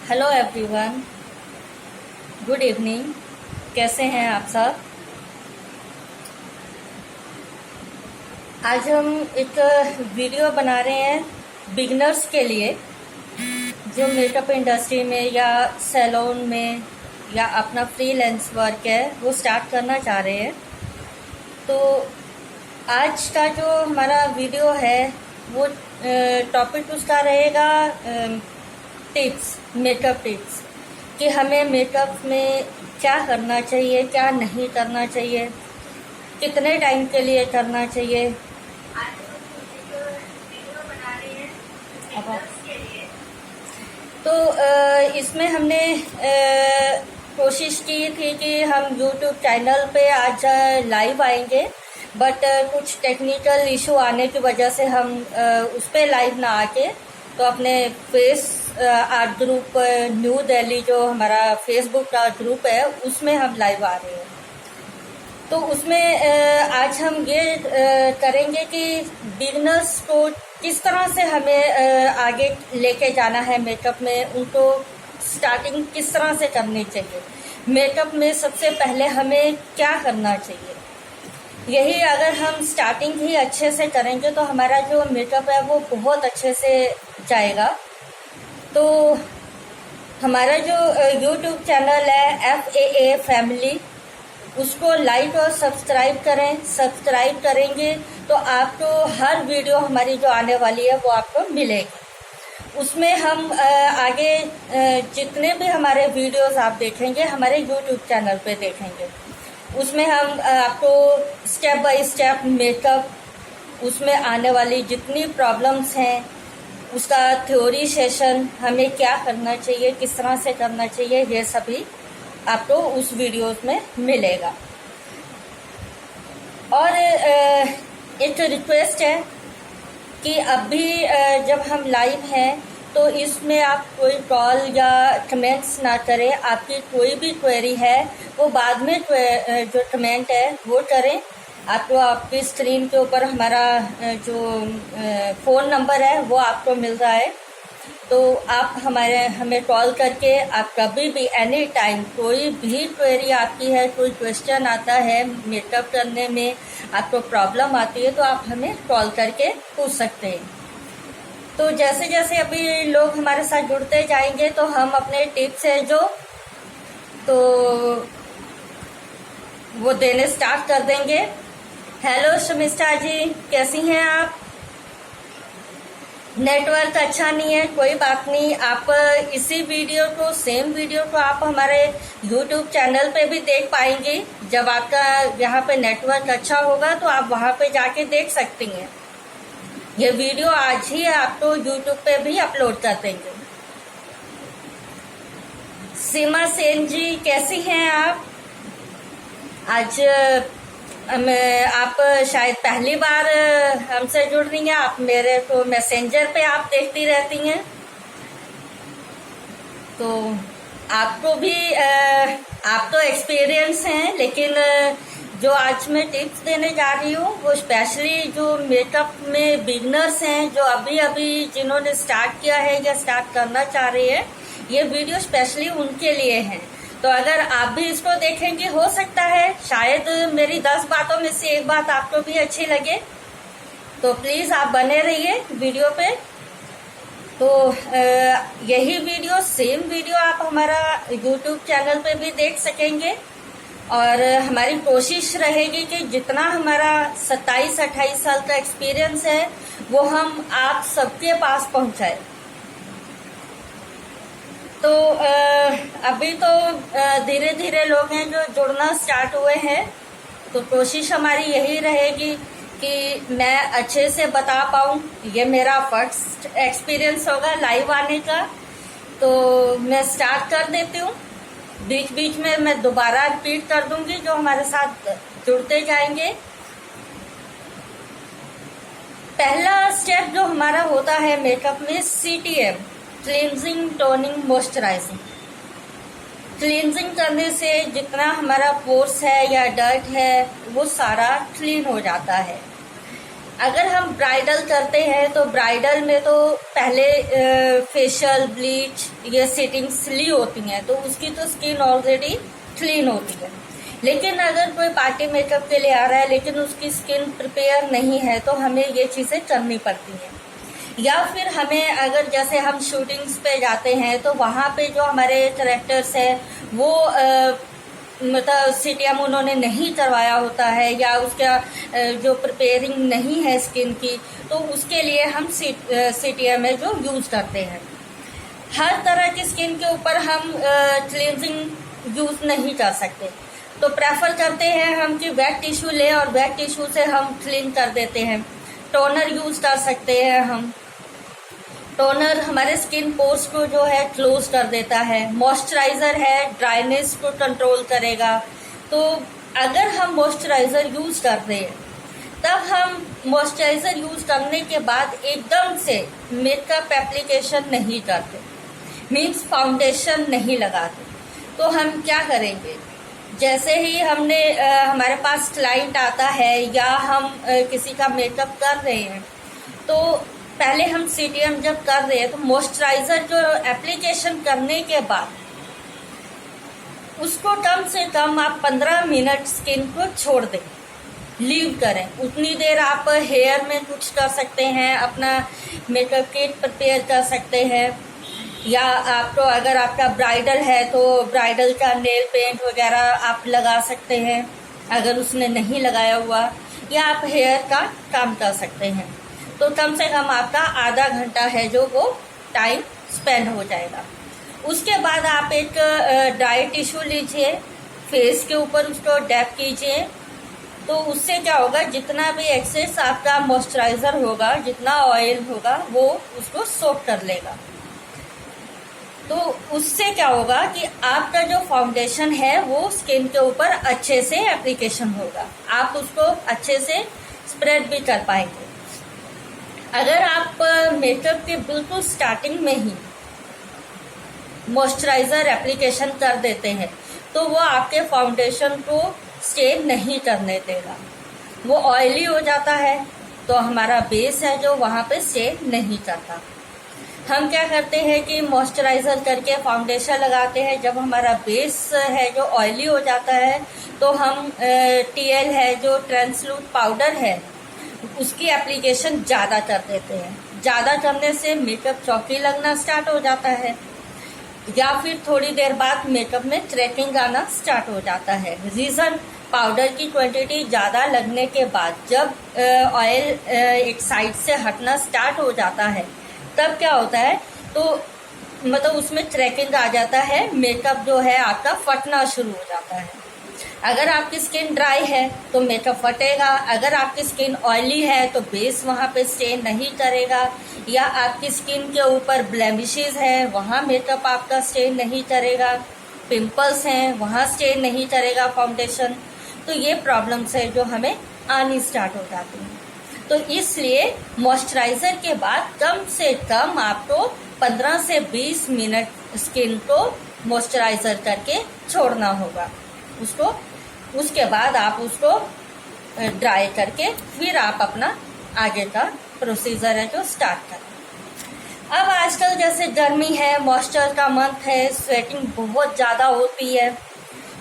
Hello everyone, good evening. कैसे हैं आप सब? आज हम एक वीडियो बना रहे हैं बिगनर्स के लिए, जो मेकअप इंडस्ट्री में या सैलून में या अपना फ्रीलांस वर्क है वो स्टार्ट करना चाह रहे हैं। तो आज का जो हमारा वीडियो है वो टॉपिक उसका रहेगा टिप्स, मेकअप टिप्स, कि हमें मेकअप में क्या करना चाहिए, क्या नहीं करना चाहिए, कितने टाइम के लिए करना चाहिए। आज हम एक वीडियो बना रहे हैं मेकअप्स के लिए। तो इसमें हमने कोशिश की थी कि हम YouTube चैनल पे आज लाइव आएंगे, बट कुछ टेक्निकल इशू आने की वजह से हम उस पर लाइव ना आके तो अपने face art group new Delhi, जो हमारा फेसबुक का ग्रुप है, उसमें हम लाइव आ रहे हैं। तो उसमें आज हम ये करेंगे कि बिगनर्स को किस तरह से हमें आगे लेके जाना है मेकअप में, उनको स्टार्टिंग किस तरह से करनी चाहिए, मेकअप में सबसे पहले हमें क्या करना चाहिए। यही अगर हम स्टार्टिंग ही अच्छे से करेंगे तो हमारा जो मेकअप है वो बहुत अच्छे से जाएगा। तो हमारा जो YouTube चैनल है FAA फैमिली, उसको लाइक और सब्सक्राइब करें। सब्सक्राइब करेंगे तो आपको हर वीडियो हमारी जो आने वाली है वो आपको मिलेगी। उसमें हम आगे जितने भी हमारे वीडियोस आप देखेंगे हमारे YouTube चैनल पे देखेंगे। उसमें हम आपको स्टेप बाय स्टेप मेकअप, उसमें आने वाली जितनी प्रॉब्लम्स हैं, उसका थ्योरी सेशन, हमें क्या करना चाहिए, किस तरह से करना चाहिए, ये सभी आपको उस वीडियोस में मिलेगा। और एक रिक्वेस्ट है कि अभी जब हम लाइव हैं तो इसमें आप कोई कॉल या कमेंट्स ना करें। आपकी कोई भी क्वेरी है वो बाद में जो कमेंट है वो करें। आपको आपकी स्क्रीन के ऊपर हमारा जो फ़ोन नंबर है वो आपको मिल रहा है, तो आप हमें कॉल करके आप कभी भी एनी टाइम कोई भी क्वेरी आपकी है, कोई क्वेश्चन आता है मेकअप करने में, आपको प्रॉब्लम आती है, तो आप हमें कॉल करके पूछ सकते हैं। तो जैसे जैसे अभी लोग हमारे साथ जुड़ते जाएंगे तो हम अपने टिप्स है जो तो वो देने स्टार्ट कर देंगे। हेलो शमिष्ठा जी, कैसी हैं आप? नेटवर्क अच्छा नहीं है, कोई बात नहीं। आप इसी वीडियो को, सेम वीडियो को आप हमारे YouTube चैनल पे भी देख पाएंगे। जब आपका यहाँ पे नेटवर्क अच्छा होगा तो आप वहाँ पे जाके देख सकती हैं। ये वीडियो आज ही आपको YouTube पे भी अपलोड कर देंगे। सीमा सेन जी, कैसी हैं आप? आज आप शायद पहली बार हमसे जुड़ रही हैं। आप मेरे को मैसेंजर पे आप देखती रहती हैं, तो आपको भी आप तो एक्सपीरियंस हैं, लेकिन जो आज मैं टिप्स देने जा रही हूँ वो स्पेशली जो मेकअप में बिगनर्स हैं, जो अभी अभी जिन्होंने स्टार्ट किया है या स्टार्ट करना चाह रहे हैं, ये वीडियो स्पेशली उनके लिए है। तो अगर आप भी इसको देखेंगे, हो सकता है शायद मेरी 10 बातों में से एक बात आपको भी अच्छी लगे, तो प्लीज़ आप बने रहिए वीडियो पे। तो यही वीडियो, सेम वीडियो आप हमारा YouTube चैनल पे भी देख सकेंगे। और हमारी कोशिश रहेगी कि जितना हमारा 27-28 साल का एक्सपीरियंस है वो हम आप सबके पास पहुंचाए। तो अभी तो धीरे धीरे लोग हैं जो जुड़ना स्टार्ट हुए हैं, तो कोशिश हमारी यही रहेगी कि मैं अच्छे से बता पाऊँ। ये मेरा फर्स्ट एक्सपीरियंस होगा लाइव आने का, तो मैं स्टार्ट कर देती हूँ। बीच बीच में मैं दोबारा रिपीट कर दूंगी जो हमारे साथ जुड़ते जाएंगे। पहला स्टेप जो हमारा होता है मेकअप में, CTM, cleansing, toning, moisturising. Cleansing करने से जितना हमारा पोर्स है या डर्ट है वो सारा क्लीन हो जाता है। अगर हम ब्राइडल करते हैं तो ब्राइडल में तो पहले फेशियल ब्लीच ये सेटिंग्स ली होती हैं, तो उसकी तो स्किन ऑलरेडी क्लीन होती है। लेकिन अगर कोई पार्टी मेकअप के लिए आ रहा है लेकिन उसकी स्किन प्रिपेयर नहीं है, तो हमें ये चीज़ें करनी पड़ती हैं। या फिर हमें अगर जैसे हम शूटिंग्स पे जाते हैं तो वहाँ पे जो हमारे कैरेक्टर्स हैं वो मतलब सीटीएम उन्होंने नहीं करवाया होता है, या उसका जो प्रिपेयरिंग नहीं है स्किन की, तो उसके लिए हम सीटीएम है जो यूज़ करते हैं। हर तरह की स्किन के ऊपर हम क्लींजिंग यूज़ नहीं कर सकते, तो प्रेफर करते हैं हम कि वेट टिश्यू लें और वेट टिश्यू से हम क्लीन कर देते हैं। टोनर यूज़ कर सकते हैं हम। टोनर हमारे स्किन पोर्स को जो है क्लोज कर देता है। मॉइस्चराइज़र है, ड्राइनेस को कंट्रोल करेगा। तो अगर हम मॉइस्चराइज़र यूज़ कर रहे हैं, तब हम मॉइस्चराइज़र यूज़ करने के बाद एकदम से मेकअप एप्लीकेशन नहीं करते, मीन्स फाउंडेशन नहीं लगाते। तो हम क्या करेंगे, जैसे ही हमने हमारे पास क्लाइंट आता है या हम किसी का मेकअप कर रहे हैं, तो पहले हम सीटीएम जब कर रहे हैं तो मॉइस्चराइज़र जो एप्लीकेशन करने के बाद उसको कम से कम आप 15 मिनट स्किन को छोड़ दें, लीव करें। उतनी देर आप हेयर में कुछ कर सकते हैं, अपना मेकअप किट प्रिपेयर कर सकते हैं, या आपको अगर आपका ब्राइडल है तो ब्राइडल का नेल पेंट वगैरह आप लगा सकते हैं अगर उसने नहीं लगाया हुआ, या आप हेयर का काम कर सकते हैं। तो कम से कम आपका आधा घंटा है जो वो टाइम स्पेंड हो जाएगा। उसके बाद आप एक ड्राई टिश्यू लीजिए, फेस के ऊपर उसको डैप कीजिए। तो उससे क्या होगा, जितना भी एक्सेस आपका मॉइस्चराइज़र होगा, जितना ऑयल होगा, वो उसको सोक कर लेगा। तो उससे क्या होगा कि आपका जो फाउंडेशन है वो स्किन के ऊपर अच्छे से एप्लीकेशन होगा, आप उसको अच्छे से स्प्रेड भी कर पाएंगे। अगर आप मेकअप के बिल्कुल स्टार्टिंग में ही मॉइस्चराइज़र एप्लीकेशन कर देते हैं तो वो आपके फाउंडेशन को स्टे नहीं करने देगा, वो ऑयली हो जाता है, तो हमारा बेस है जो वहाँ पे स्टे नहीं करता। हम क्या करते हैं कि मॉइस्चराइज़र करके फाउंडेशन लगाते हैं। जब हमारा बेस है जो ऑयली हो जाता है तो हम टीएल है जो ट्रांसलूट पाउडर है उसकी एप्लीकेशन ज़्यादा कर देते हैं। ज़्यादा करने से मेकअप चौकी लगना स्टार्ट हो जाता है, या फिर थोड़ी देर बाद मेकअप में क्रैकिंग आना स्टार्ट हो जाता है। रीज़न, पाउडर की क्वांटिटी ज़्यादा लगने के बाद जब ऑयल एक साइड से हटना स्टार्ट हो जाता है तब क्या होता है, तो मतलब उसमें क्रैकिंग आ जाता है, मेकअप जो है आपका फटना शुरू हो जाता है। अगर आपकी स्किन ड्राई है तो मेकअप फटेगा, अगर आपकी स्किन ऑयली है तो बेस वहाँ पे स्टे नहीं करेगा, या आपकी स्किन के ऊपर ब्लेमिशेस है वहाँ मेकअप आपका स्टे नहीं करेगा, पिंपल्स हैं वहाँ स्टे नहीं करेगा फाउंडेशन। तो ये प्रॉब्लम्स है जो हमें आनी स्टार्ट हो जाती हैं। तो इसलिए मॉइस्चराइज़र के बाद कम से कम आपको 15 से 20 मिनट स्किन को मॉइस्चराइज़र करके छोड़ना होगा उसको। उसके बाद आप उसको ड्राई करके फिर आप अपना आगे का प्रोसीजर है जो स्टार्ट करें। अब आजकल जैसे गर्मी है, मॉइस्चर का मंथ है, स्वेटिंग बहुत ज़्यादा होती है,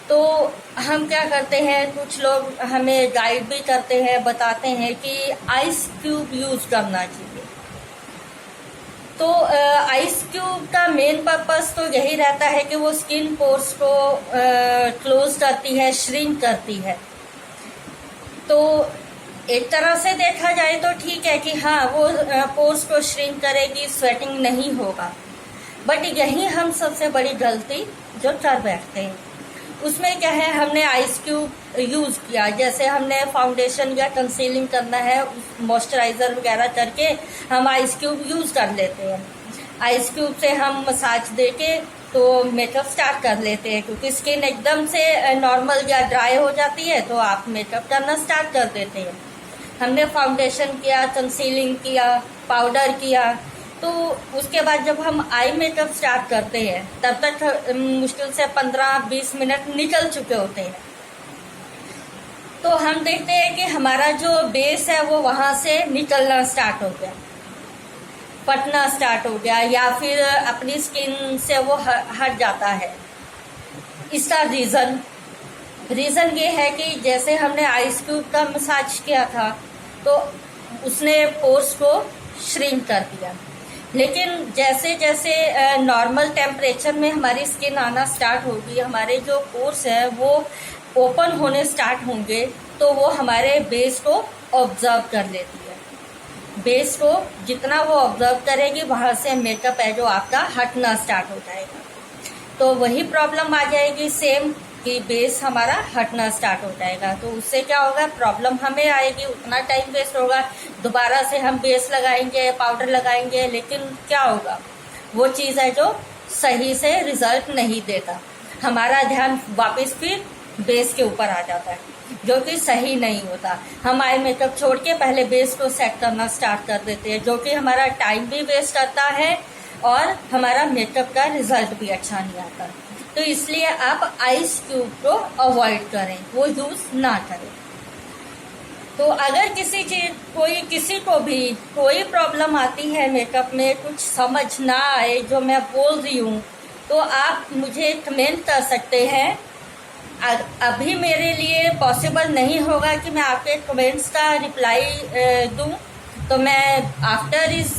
तो हम क्या करते हैं, कुछ लोग हमें गाइड भी करते हैं, बताते हैं कि आइस क्यूब यूज़ करना चाहिए। तो आइस क्यूब का मेन पर्पस तो यही रहता है कि वो स्किन पोर्स को क्लोज करती है, श्रिंक करती है। तो एक तरह से देखा जाए तो ठीक है कि हाँ वो पोर्स को श्रिंक करेगी, स्वेटिंग नहीं होगा, बट यही हम सबसे बड़ी गलती जो कर बैठते हैं। उसमें क्या है, हमने आइस क्यूब यूज़ किया, जैसे हमने फाउंडेशन या कंसीलिंग करना है, मॉइस्चराइज़र वगैरह करके हम आइस क्यूब यूज़ कर लेते हैं। आइस क्यूब से हम मसाज देके तो मेकअप स्टार्ट कर लेते हैं, क्योंकि स्किन एकदम से नॉर्मल या ड्राई हो जाती है तो आप मेकअप करना स्टार्ट कर देते हैं। हमने फाउंडेशन किया, कंसीलिंग किया, पाउडर किया, तो उसके बाद जब हम आई मेकअप स्टार्ट करते हैं तब तक मुश्किल से 15-20 मिनट निकल चुके होते हैं। तो हम देखते हैं कि हमारा जो बेस है वो वहाँ से निकलना स्टार्ट हो गया, फटना स्टार्ट हो गया, या फिर अपनी स्किन से वो हट जाता है। इसका रीज़न ये है कि जैसे हमने आइस क्यूब का मसाज किया था तो उसने पोर्स को श्रिंक कर दिया, लेकिन जैसे जैसे नॉर्मल टेम्परेचर में हमारी स्किन आना स्टार्ट होगी, हमारे जो पोर्स हैं वो ओपन होने स्टार्ट होंगे, तो वो हमारे बेस को ऑब्जर्व कर लेती है। बेस को जितना वो ऑब्जर्व करेगी वहाँ से मेकअप है जो आपका हटना स्टार्ट हो जाएगा। तो वही प्रॉब्लम आ जाएगी सेम कि बेस हमारा हटना स्टार्ट हो जाएगा। तो उससे क्या होगा, प्रॉब्लम हमें आएगी, उतना टाइम वेस्ट होगा, दोबारा से हम बेस लगाएंगे, पाउडर लगाएंगे, लेकिन क्या होगा, वो चीज़ है जो सही से रिजल्ट नहीं देता। हमारा ध्यान वापस फिर बेस के ऊपर आ जाता है, जो कि सही नहीं होता। हम आई मेकअप छोड़ के पहले बेस को सेट करना स्टार्ट कर देते हैं, जो कि हमारा टाइम भी वेस्ट करता है और हमारा मेकअप का रिजल्ट भी अच्छा नहीं आता। तो इसलिए आप आइस क्यूब को अवॉइड करें, वो यूज़ ना करें। तो अगर किसी को भी कोई प्रॉब्लम आती है मेकअप में, कुछ समझ ना आए जो मैं बोल रही हूँ, तो आप मुझे कमेंट कर सकते हैं। अभी मेरे लिए पॉसिबल नहीं होगा कि मैं आपके कमेंट्स का रिप्लाई दूं, तो मैं आफ्टर इस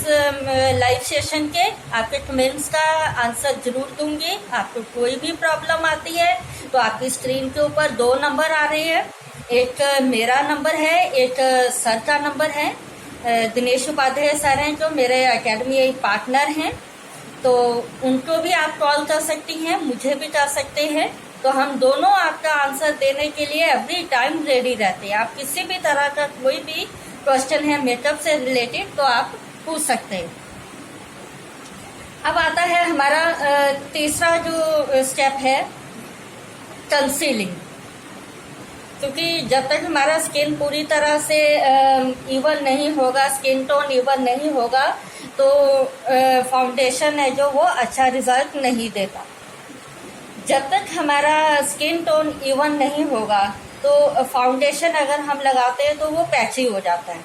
लाइव सेशन के आपके कमेंट्स का आंसर जरूर दूंगी। आपको कोई भी प्रॉब्लम आती है तो आपकी स्क्रीन के ऊपर 2 नंबर आ रहे हैं, एक मेरा नंबर है, एक सर का नंबर है। दिनेश उपाध्याय सर हैं जो मेरे एकेडमी पार्टनर हैं, तो उनको भी आप कॉल कर सकती हैं, मुझे भी कर सकते हैं। तो हम दोनों आपका आंसर देने के लिए एवरी टाइम रेडी रहते हैं। आप किसी भी तरह का कोई भी क्वेश्चन है मेकअप से रिलेटेड तो आप पूछ सकते हैं। अब आता है हमारा तीसरा जो स्टेप है, कंसीलिंग। क्योंकि जब तक हमारा स्किन पूरी तरह से इवन नहीं होगा, स्किन टोन इवन नहीं होगा, तो फाउंडेशन है जो वो अच्छा रिजल्ट नहीं देता। जब तक हमारा स्किन टोन इवन नहीं होगा तो फाउंडेशन अगर हम लगाते हैं तो वो पैची हो जाता है।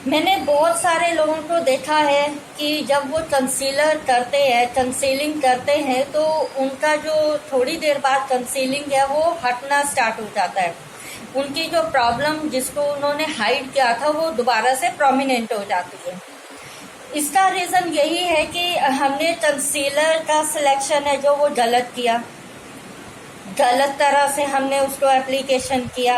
मैंने बहुत सारे लोगों को देखा है कि जब वो कंसीलर करते हैं, कंसीलिंग करते हैं, तो उनका जो थोड़ी देर बाद कंसीलिंग है वो हटना स्टार्ट हो जाता है। उनकी जो प्रॉब्लम जिसको उन्होंने हाइड किया था वो दोबारा से प्रोमिनेंट हो जाती है। इसका रीज़न यही है कि हमने कंसीलर का सिलेक्शन है जो वो गलत किया, गलत तरह से हमने उसको एप्लीकेशन किया।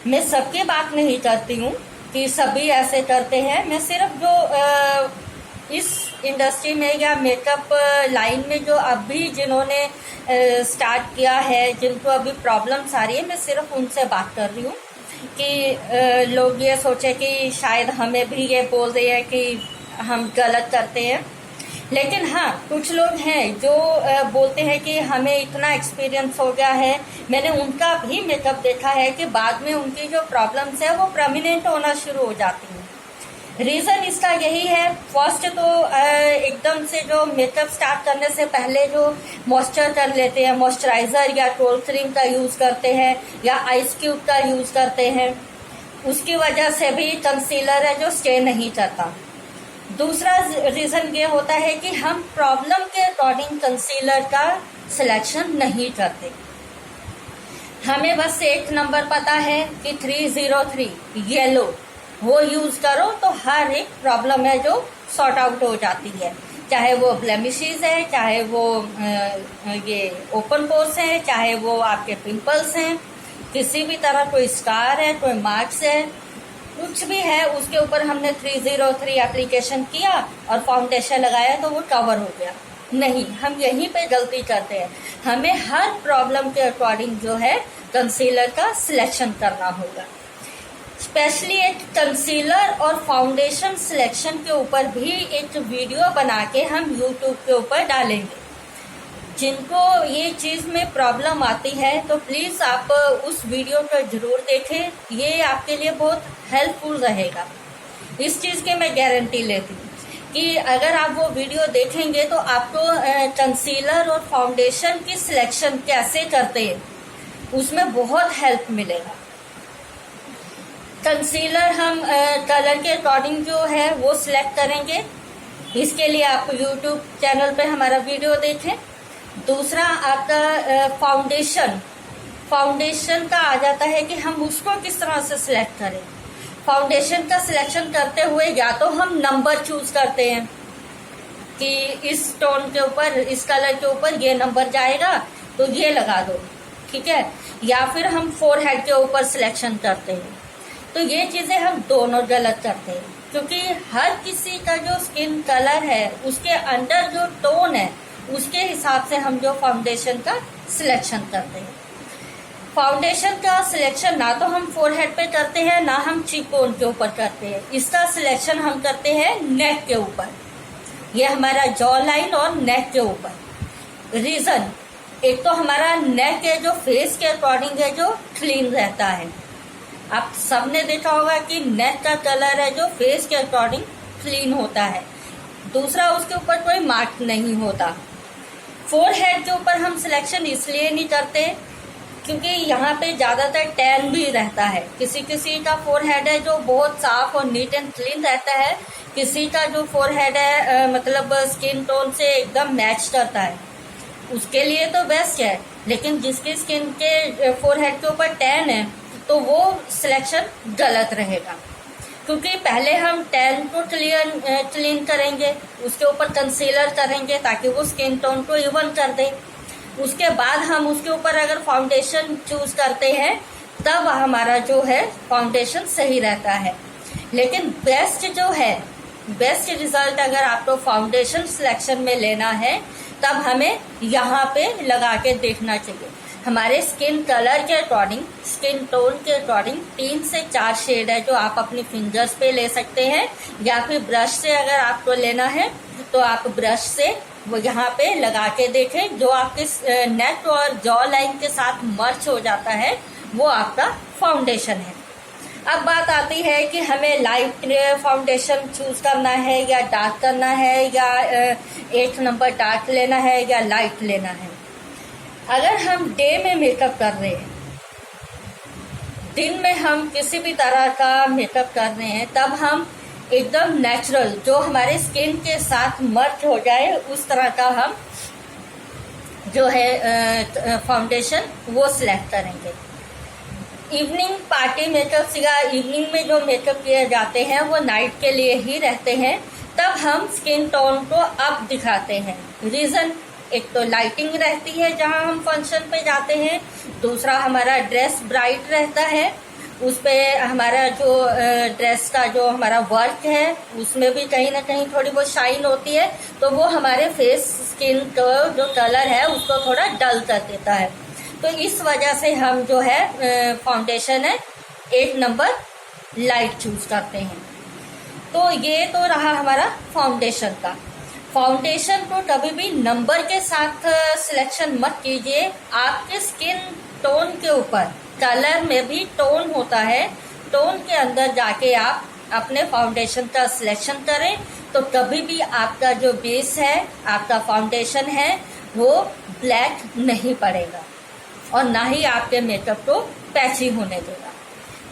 मैं सबकी बात नहीं करती हूँ कि सभी ऐसे करते हैं, मैं सिर्फ जो इस इंडस्ट्री में या मेकअप लाइन में जो अभी जिन्होंने स्टार्ट किया है, जिनको अभी प्रॉब्लम्स आ रही है, मैं सिर्फ उनसे बात कर रही हूँ कि लोग ये सोचे कि शायद हमें भी ये बोल रहे हैं कि हम गलत करते हैं। लेकिन हाँ, कुछ लोग हैं जो बोलते हैं कि हमें इतना एक्सपीरियंस हो गया है। मैंने उनका भी मेकअप देखा है कि बाद में उनकी जो प्रॉब्लम्स है वो परमानेंट होना शुरू हो जाती हैं। रीज़न इसका यही है, फर्स्ट तो एकदम से जो मेकअप स्टार्ट करने से पहले जो मॉइस्चर कर लेते हैं, मॉइस्चराइज़र या टोल क्रीम का यूज़ करते हैं या आइस क्यूब का यूज़ करते हैं, उसकी वजह से भी कंसीलर है जो स्टे नहीं करता। दूसरा रीज़न ये होता है कि हम प्रॉब्लम के अकॉर्डिंग कंसीलर का सिलेक्शन नहीं करते। हमें बस एक नंबर पता है कि 303 येलो, वो यूज़ करो तो हर एक प्रॉब्लम है जो सॉर्ट आउट हो जाती है, चाहे वो ब्लेमिशेस है, चाहे वो ये ओपन पोर्स हैं, चाहे वो आपके पिंपल्स हैं, किसी भी तरह कोई स्कार है, कोई मार्क्स है, कुछ भी है, उसके ऊपर हमने 303 एप्लीकेशन किया और फाउंडेशन लगाया तो वो कवर हो गया। नहीं, हम यहीं पे गलती करते हैं। हमें हर प्रॉब्लम के अकॉर्डिंग जो है कंसीलर का सिलेक्शन करना होगा। स्पेशली एक कंसीलर और फाउंडेशन सिलेक्शन के ऊपर भी एक वीडियो बना के हम यूट्यूब के ऊपर डालेंगे। जिनको ये चीज़ में प्रॉब्लम आती है तो प्लीज़ आप उस वीडियो को ज़रूर देखें, ये आपके लिए बहुत हेल्पफुल रहेगा। इस चीज़ की मैं गारंटी लेती हूँ कि अगर आप वो वीडियो देखेंगे तो आपको कंसीलर और फाउंडेशन की सिलेक्शन कैसे करते हैं उसमें बहुत हेल्प मिलेगा। कंसीलर हम कलर के अकॉर्डिंग जो है वो सिलेक्ट करेंगे। इसके लिए आप यूट्यूब चैनल पे हमारा वीडियो देखें। दूसरा आपका फाउंडेशन का आ जाता है कि हम उसको किस तरह से सिलेक्ट करें। फाउंडेशन का सिलेक्शन करते हुए या तो हम नंबर चूज करते हैं कि इस टोन के ऊपर, इस कलर के ऊपर ये नंबर जाएगा तो ये लगा दो, ठीक है, या फिर हम फोरहेड के ऊपर सिलेक्शन करते हैं। तो ये चीजें हम दोनों गलत करते हैं, क्योंकि हर किसी का जो स्किन कलर है उसके अंडर जो टोन है उसके हिसाब से हम जो फाउंडेशन का सिलेक्शन करते हैं। फाउंडेशन का सिलेक्शन ना तो हम फोरहेड पे करते हैं, ना हम चीक बोन के ऊपर करते हैं। इसका सिलेक्शन हम करते हैं नेक के ऊपर, ये हमारा जॉ लाइन और नेक के ऊपर। रीजन, एक तो हमारा नेक है जो फेस के अकॉर्डिंग है जो क्लीन रहता है। आप सबने देखा होगा कि नेक का कलर है जो फेस के अकॉर्डिंग क्लीन होता है। दूसरा, उसके ऊपर कोई मार्क नहीं होता। फोरहेड के ऊपर हम सिलेक्शन इसलिए नहीं करते क्योंकि यहाँ पे ज़्यादातर टैन भी रहता है। किसी किसी का फोरहेड है जो बहुत साफ और नीट एंड क्लीन रहता है, किसी का जो फोरहेड है मतलब स्किन टोन से एकदम मैच करता है, उसके लिए तो बेस्ट है। लेकिन जिसकी स्किन के फोरहेड के ऊपर टैन है तो वो सिलेक्शन गलत रहेगा, क्योंकि पहले हम टैन को क्लीन करेंगे, उसके ऊपर कंसीलर करेंगे ताकि वो स्किन टोन को इवन कर दे। उसके बाद हम उसके ऊपर अगर फाउंडेशन चूज करते हैं तब हमारा जो है फाउंडेशन सही रहता है। लेकिन बेस्ट जो है, बेस्ट रिजल्ट अगर आपको फाउंडेशन सिलेक्शन में लेना है तब हमें यहाँ पे लगा के देखना चाहिए। हमारे स्किन कलर के अकॉर्डिंग, स्किन टोन के अकॉर्डिंग 3 से 4 शेड है जो आप अपनी फिंगर्स पे ले सकते हैं, या फिर ब्रश से अगर आपको लेना है तो आप ब्रश से वो यहाँ पे लगा के देखें। जो आपके नेक और जॉ लाइन के साथ मर्च हो जाता है वो आपका फाउंडेशन है। अब बात आती है कि हमें लाइट फाउंडेशन चूज करना है या डार्क करना है, या 1 नंबर डार्क लेना है या लाइट लेना है। अगर हम डे में मेकअप कर रहे हैं, दिन में हम किसी भी तरह का मेकअप कर रहे हैं, तब हम एकदम नेचुरल जो हमारे स्किन के साथ मर्ज हो जाए उस तरह का हम जो है फाउंडेशन वो सिलेक्ट करेंगे। इवनिंग पार्टी मेकअप या इवनिंग में जो मेकअप किए जाते हैं वो नाइट के लिए ही रहते हैं, तब हम स्किन टोन को अप दिखाते हैं। रीजन, एक तो लाइटिंग रहती है जहां हम फंक्शन पे जाते हैं, दूसरा हमारा ड्रेस ब्राइट रहता है, उस पे हमारा जो ड्रेस का जो हमारा वर्क है उसमें भी कहीं ना कहीं थोड़ी बहुत शाइन होती है, तो वो हमारे फेस स्किन का जो कलर है उसको थोड़ा डल कर देता है। तो इस वजह से हम जो है फाउंडेशन है 1 नंबर लाइट चूज करते हैं। तो ये तो रहा हमारा फाउंडेशन का। फाउंडेशन को कभी भी नंबर के साथ सिलेक्शन मत कीजिए। आपके स्किन टोन के ऊपर, कलर में भी टोन होता है, टोन के अंदर जाके आप अपने फाउंडेशन का सिलेक्शन करें, तो कभी भी आपका जो बेस है, आपका फाउंडेशन है, वो ब्लैक नहीं पड़ेगा और ना ही आपके मेकअप को पैची होने देगा।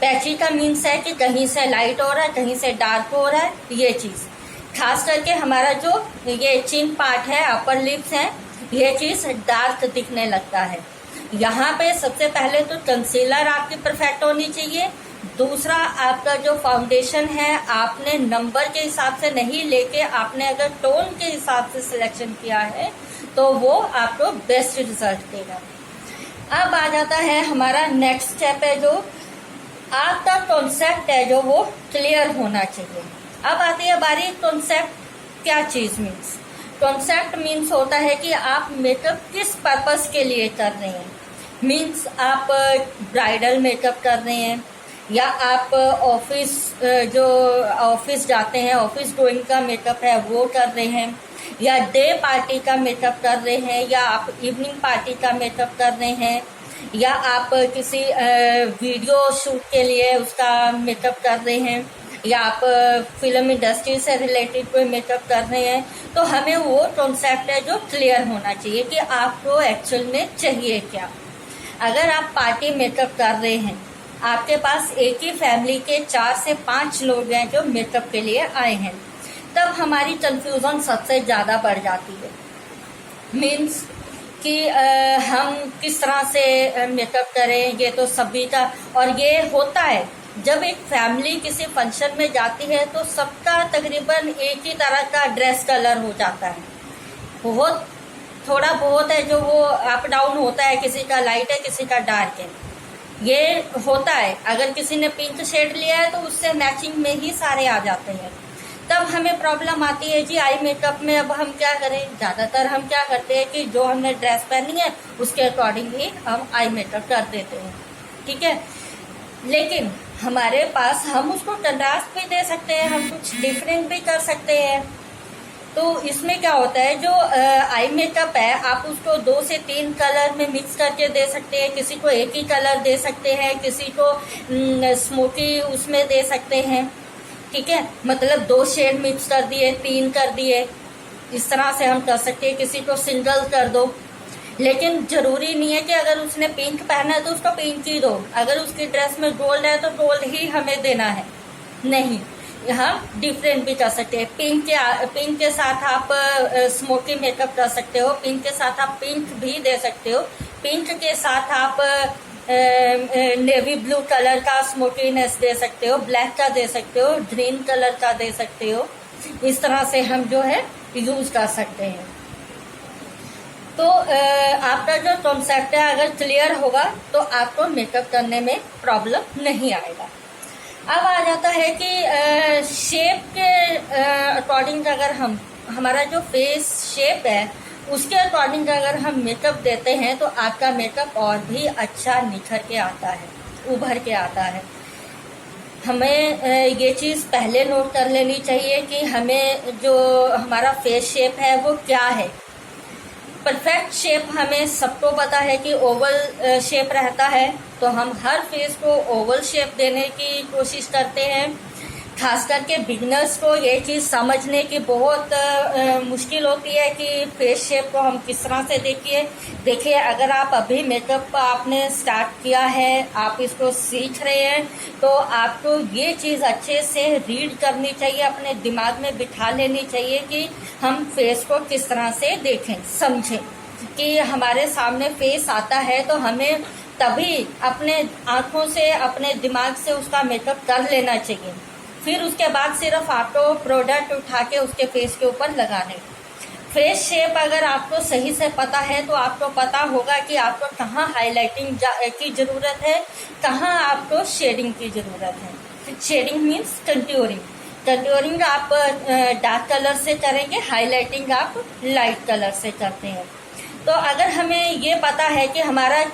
पैची का मीन्स है कि कहीं से लाइट हो रहा है, कहीं से डार्क हो रहा है, ये चीज़। खास करके हमारा जो ये चिन पार्ट है, अपर लिप्स है, ये चीज़ डार्क दिखने लगता है। यहाँ पे सबसे पहले तो कंसीलर आपकी परफेक्ट होनी चाहिए। दूसरा, आपका जो फाउंडेशन है आपने नंबर के हिसाब से नहीं लेके आपने अगर टोन के हिसाब से सिलेक्शन किया है तो वो आपको बेस्ट रिजल्ट देगा। अब आ जाता है हमारा नेक्स्ट स्टेप है, जो आपका कॉन्सेप्ट है जो वो क्लियर होना चाहिए। अब आती है बारी कॉन्सेप्ट क्या चीज़ मीन्स। कॉन्सेप्ट मीन्स होता है कि आप मेकअप किस पर्पस के लिए कर रहे हैं। मीन्स आप ब्राइडल मेकअप कर रहे हैं, या आप ऑफिस जाते हैं, ऑफिस गोइंग का मेकअप है वो कर रहे हैं, या डे पार्टी का मेकअप कर रहे हैं, या आप इवनिंग पार्टी का मेकअप कर रहे हैं, या आप किसी वीडियो शूट के लिए उसका मेकअप कर रहे हैं, या आप फिल्म इंडस्ट्री से रिलेटेड कोई मेकअप कर रहे हैं। तो हमें वो कॉन्सेप्ट है जो क्लियर होना चाहिए कि आपको एक्चुअल में चाहिए क्या। अगर आप पार्टी मेकअप कर रहे हैं, आपके पास एक ही फैमिली के 4 से 5 लोग हैं जो मेकअप के लिए आए हैं, तब हमारी कंफ्यूजन सबसे ज़्यादा बढ़ जाती है। मीन्स कि हम किस तरह से मेकअप करें, ये तो सभी का। और ये होता है जब एक फैमिली किसी फंक्शन में जाती है तो सबका तकरीबन एक ही तरह का ड्रेस कलर हो जाता है। बहुत थोड़ा बहुत है जो वो अप डाउन होता है, किसी का लाइट है किसी का डार्क है, ये होता है। अगर किसी ने पिंक शेड लिया है तो उससे मैचिंग में ही सारे आ जाते हैं। तब हमें प्रॉब्लम आती है जी आई मेकअप में। अब हम क्या करें? ज़्यादातर हम क्या करते हैं कि जो हमने ड्रेस पहनी है उसके अकॉर्डिंग ही हम आई मेकअप कर देते हैं, ठीक है। लेकिन हमारे पास हम उसको कंट्रास्ट भी दे सकते हैं, हम कुछ डिफरेंट भी कर सकते हैं। तो इसमें क्या होता है, जो आई मेकअप है आप उसको 2 से 3 कलर में मिक्स करके दे सकते हैं। किसी को एक ही कलर दे सकते हैं, किसी को स्मोकी उसमें दे सकते हैं, ठीक है। मतलब 2 शेड मिक्स कर दिए, 3 कर दिए, इस तरह से हम कर सकते हैं। किसी को सिंगल कर दो, लेकिन जरूरी नहीं है कि अगर उसने पिंक पहना है तो उसको पिंक ही दो। अगर उसकी ड्रेस में गोल्ड है तो गोल्ड ही हमें देना है, नहीं। यहाँ डिफरेंट भी कर सकते हैं। पिंक के साथ आप स्मोकी मेकअप कर सकते हो, पिंक के साथ आप पिंक भी दे सकते हो, पिंक के साथ आप नेवी ब्लू कलर का स्मोकीनेस दे सकते हो, ब्लैक का दे सकते हो, ग्रीन कलर का दे सकते हो। इस तरह से हम जो है यूज कर सकते हैं। तो आपका जो कॉन्सेप्ट है अगर क्लियर होगा तो आपको मेकअप करने में प्रॉब्लम नहीं आएगा। अब आ जाता है कि शेप के अकॉर्डिंग अगर हमारा जो फेस शेप है उसके अकॉर्डिंग अगर हम मेकअप देते हैं तो आपका मेकअप और भी अच्छा निखर के आता है, उभर के आता है। हमें ये चीज़ पहले नोट कर लेनी चाहिए कि हमें जो हमारा फेस शेप है वो क्या है। परफेक्ट शेप हमें सबको पता है कि ओवल शेप रहता है, तो हम हर फेस को ओवल शेप देने की कोशिश करते हैं। खास करके बिगनर्स को ये चीज़ समझने की बहुत मुश्किल होती है कि फेस शेप को हम किस तरह से देखिए अगर आप अभी मेकअप आपने स्टार्ट किया है, आप इसको सीख रहे हैं, तो आपको ये चीज़ अच्छे से रीड करनी चाहिए, अपने दिमाग में बिठा लेनी चाहिए कि हम फेस को किस तरह से देखें, समझें कि हमारे सामने फेस आता है तो हमें तभी अपने आँखों से, अपने दिमाग से उसका मेकअप कर लेना चाहिए। फिर उसके बाद सिर्फ आपको प्रोडक्ट उठा के उसके फेस के ऊपर लगाने। फेस शेप अगर आपको सही से पता है तो आपको पता होगा कि आपको कहाँ हाईलाइटिंग की ज़रूरत है, कहाँ आपको शेडिंग की ज़रूरत है। Shading means कंट्योरिंग। कंट्योरिंग आप डार्क कलर से करेंगे, हाईलाइटिंग आप लाइट कलर से करते हैं। तो अगर हमें ये पता है कि हमारा